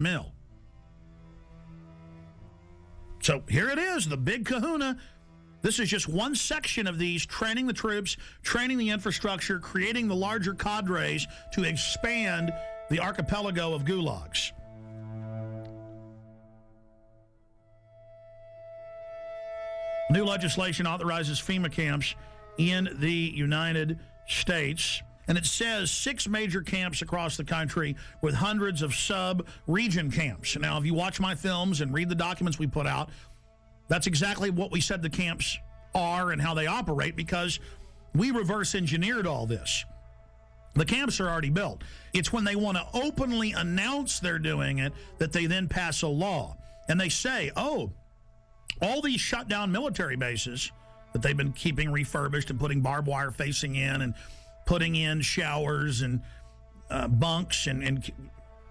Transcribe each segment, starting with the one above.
mil. So here it is, the big kahuna. This is just one section of these, training the troops, training the infrastructure, creating the larger cadres to expand the archipelago of gulags. New legislation authorizes FEMA camps in the United States. And it says 6 major camps across the country with hundreds of sub-region camps. Now, if you watch my films and read the documents we put out, that's exactly what we said the camps are and how they operate, because we reverse engineered all this. The camps are already built. It's when they want to openly announce they're doing it that they then pass a law. And they say, oh, all these shut down military bases that they've been keeping refurbished and putting barbed wire facing in and putting in showers and bunks, and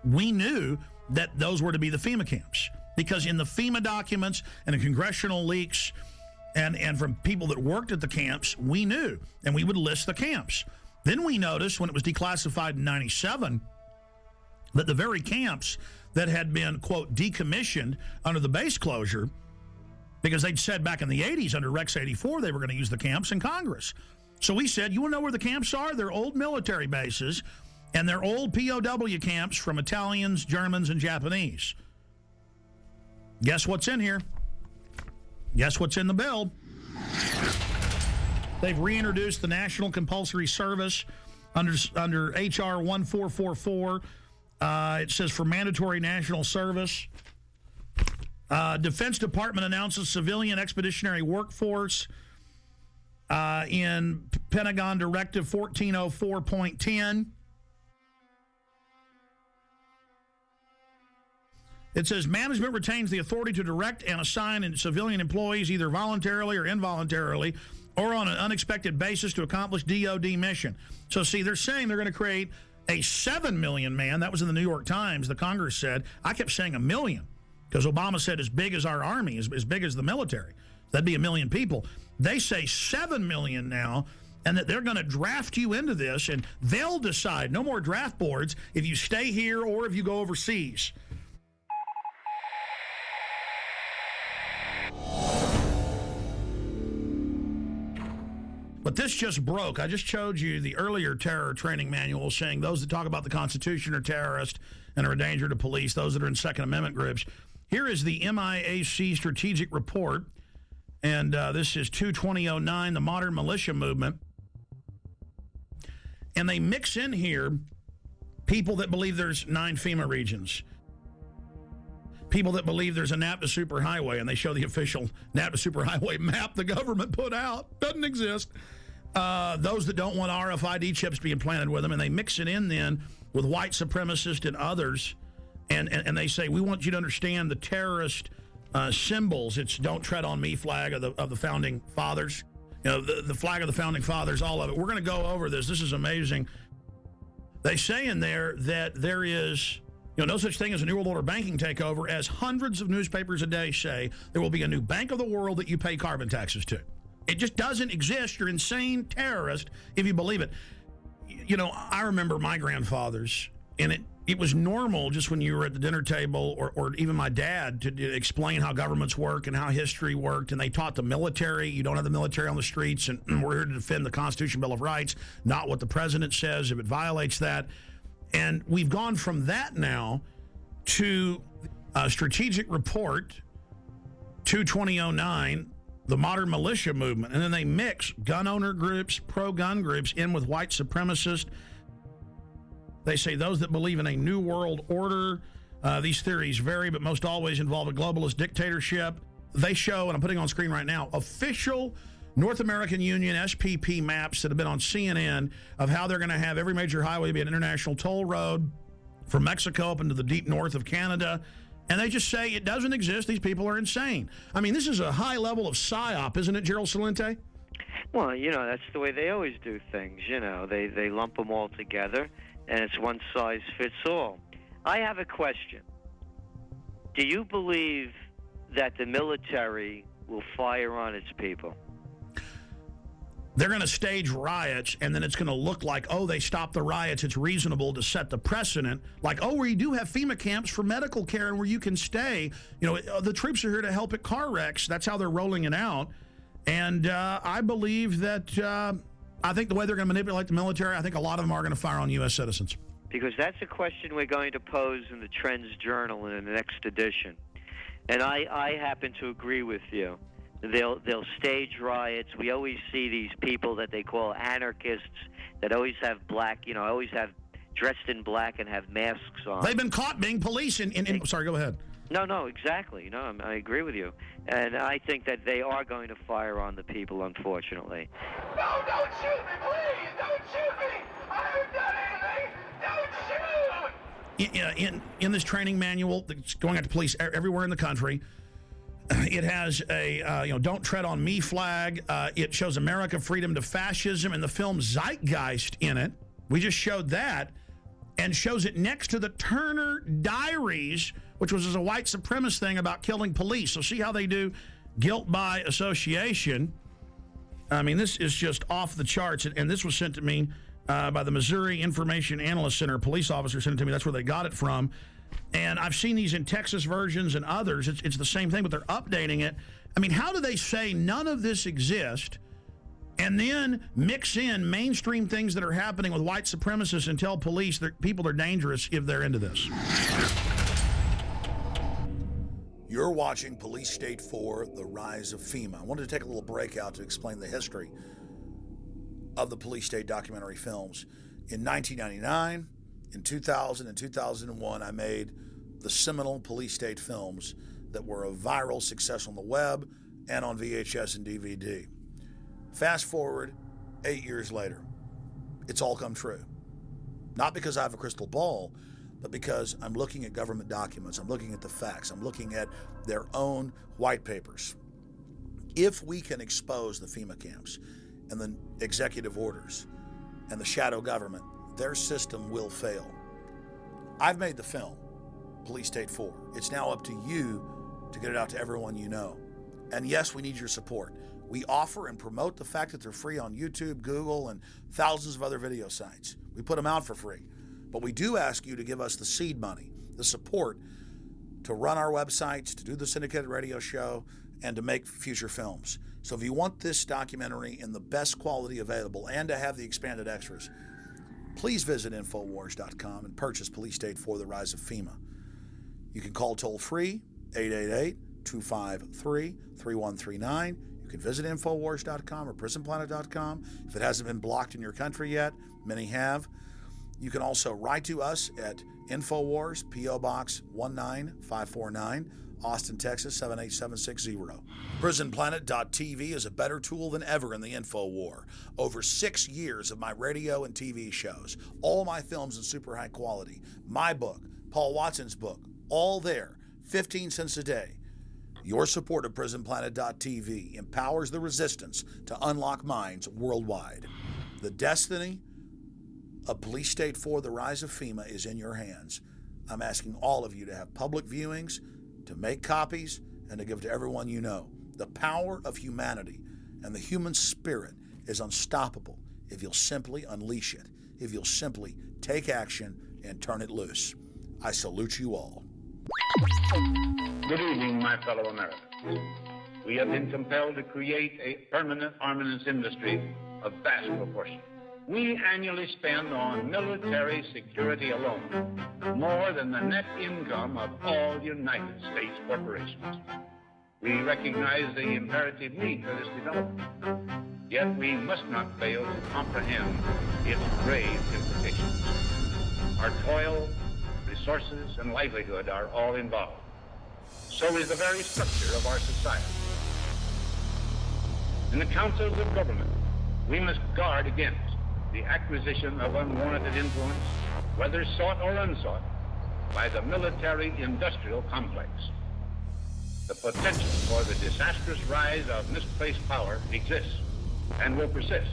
we knew that those were to be the FEMA camps, because in the FEMA documents and the congressional leaks and from people that worked at the camps, we knew, and we would list the camps. Then we noticed when it was declassified in 97 that the very camps that had been, quote, decommissioned under the base closure, because they'd said back in the 80s under Rex 84 they were going to use the camps in Congress. So we said, you want to know where the camps are? They're old military bases, and they're old POW camps from Italians, Germans, and Japanese. Guess what's in here? Guess what's in the bill? They've reintroduced the National Compulsory Service under H.R. 1444. It says for mandatory national service. Defense Department announces civilian expeditionary workforce in Pentagon Directive 1404.10. It says management retains the authority to direct and assign civilian employees either voluntarily or involuntarily or on an unexpected basis to accomplish DOD mission. So, see, they're saying they're going to create a 7 million man. That was in the New York Times. The Congress said. I kept saying a million because Obama said as big as our army, as big as the military. That'd be 1 million people. They say 7 million now, and that they're going to draft you into this, and they'll decide, no more draft boards, if you stay here or if you go overseas. But this just broke. I just showed you the earlier terror training manual saying those that talk about the Constitution are terrorists and are a danger to police, those that are in Second Amendment groups. Here is the MIAC strategic report, and this is 2/2009, the modern militia movement. And they mix in here people that believe there's 9 FEMA regions, people that believe there's a NAPTA superhighway, and they show the official NAPTA superhighway map the government put out. Doesn't exist. Those that don't want RFID chips being planted with them, and they mix it in then with white supremacists and others, and they say, we want you to understand the terrorist symbols. It's don't tread on me flag of the founding fathers. You know, the flag of the founding fathers, all of it. We're going to go over this. This is amazing. They say in there that there is, no such thing as a New World Order banking takeover, as hundreds of newspapers a day say there will be a new bank of the world that you pay carbon taxes to. It just doesn't exist. You're insane terrorist if you believe it. I remember my grandfathers, and it was normal just when you were at the dinner table, or even my dad, to explain how governments work and how history worked, and they taught the military. You don't have the military on the streets, and we're here to defend the Constitution, Bill of Rights, not what the president says if it violates that. And we've gone from that now to a strategic report, 2/2009, the modern militia movement. And then they mix gun owner groups, pro-gun groups in with white supremacists. They say those that believe in a new world order. These theories vary, but most always involve a globalist dictatorship. They show, and I'm putting on screen right now, official North American Union SPP maps that have been on CNN of how they're going to have every major highway be an international toll road from Mexico up into the deep north of Canada. And they just say it doesn't exist. These people are insane. I mean, this is a high level of psyop, isn't it, Gerald Salente? Well, that's the way they always do things. They lump them all together, and it's one size fits all. I have a question. Do you believe that the military will fire on its people? they're going to stage riots, and then it's going to look like, oh, they stopped the riots. It's reasonable to set the precedent. Like, oh, we do have FEMA camps for medical care and where you can stay. You know, the troops are here to help at car wrecks. That's how they're rolling it out. And I believe that, I think the way they're going to manipulate the military, I think a lot of them are going to fire on U.S. citizens. Because that's a question we're going to pose in the Trends Journal in the next edition. And I happen to agree with you. They'll stage riots. We always see these people that they call anarchists that always have black, always have dressed in black and have masks on. They've been caught being police in sorry, go ahead. No, exactly. No, I agree with you. And I think that they are going to fire on the people, unfortunately. No, don't shoot me, please! Don't shoot me! I haven't done anything! Don't shoot! In this training manual that's going out to police everywhere in the country, it has a, don't tread on me flag. It shows America, freedom to fascism, and the film Zeitgeist in it. We just showed that, and shows it next to the Turner Diaries, which was a white supremacist thing about killing police. So see how they do guilt by association. I mean, this is just off the charts, and this was sent to me by the Missouri Information Analyst Center. A police officer sent it to me. That's where they got it from. And I've seen these in Texas versions and others. It's the same thing, but they're updating it. I mean, how do they say none of this exists and then mix in mainstream things that are happening with white supremacists and tell police that people are dangerous if they're into this? You're watching Police State 4, The Rise of FEMA. I wanted to take a little break out to explain the history of the Police State documentary films. In 1999, in 2000 and 2001, I made the seminal Police State films that were a viral success on the web and on VHS and DVD. Fast forward 8 years later, it's all come true. Not because I have a crystal ball, but because I'm looking at government documents, I'm looking at the facts, I'm looking at their own white papers. If we can expose the FEMA camps and the executive orders and the shadow government, their system will fail. I've made the film, Police State 4. It's now up to you to get it out to everyone you know. And yes, we need your support. We offer and promote the fact that they're free on YouTube, Google, and thousands of other video sites. We put them out for free. But we do ask you to give us the seed money, the support to run our websites, to do the syndicated radio show, and to make future films. So if you want this documentary in the best quality available and to have the expanded extras, please visit Infowars.com and purchase Police State 4, The Rise of FEMA. You can call toll-free, 888-253-3139. You can visit Infowars.com or PrisonPlanet.com. If it hasn't been blocked in your country yet, many have. You can also write to us at Infowars, P.O. Box 19549, Austin, Texas 78760. PrisonPlanet.tv is a better tool than ever in the info war. Over 6 years of my radio and TV shows, all my films in super high quality, my book, Paul Watson's book, all there, 15 cents a day. Your support of PrisonPlanet.tv empowers the resistance to unlock minds worldwide. The destiny of Police State 4, The Rise of FEMA is in your hands. I'm asking all of you to have public viewings, to make copies, and to give to everyone you know. The power of humanity and the human spirit is unstoppable if you'll simply unleash it, if you'll simply take action and turn it loose. I salute you all. Good evening, my fellow Americans. We have been compelled to create a permanent armaments industry of vast proportion. We annually spend on military security alone more than the net income of all United States corporations. We recognize the imperative need for this development, yet we must not fail to comprehend its grave implications. Our toil, resources, and livelihood are all involved. So is the very structure of our society. In the councils of government, we must guard against the acquisition of unwarranted influence, whether sought or unsought, by the military-industrial complex. The potential for the disastrous rise of misplaced power exists and will persist.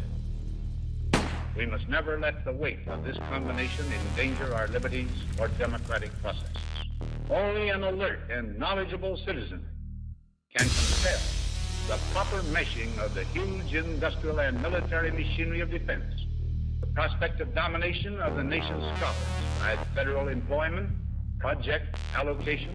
We must never let the weight of this combination endanger our liberties or democratic processes. Only an alert and knowledgeable citizen can compel the proper meshing of the huge industrial and military machinery of defense, the prospect of domination of the nation's coffers by federal employment, project allocation,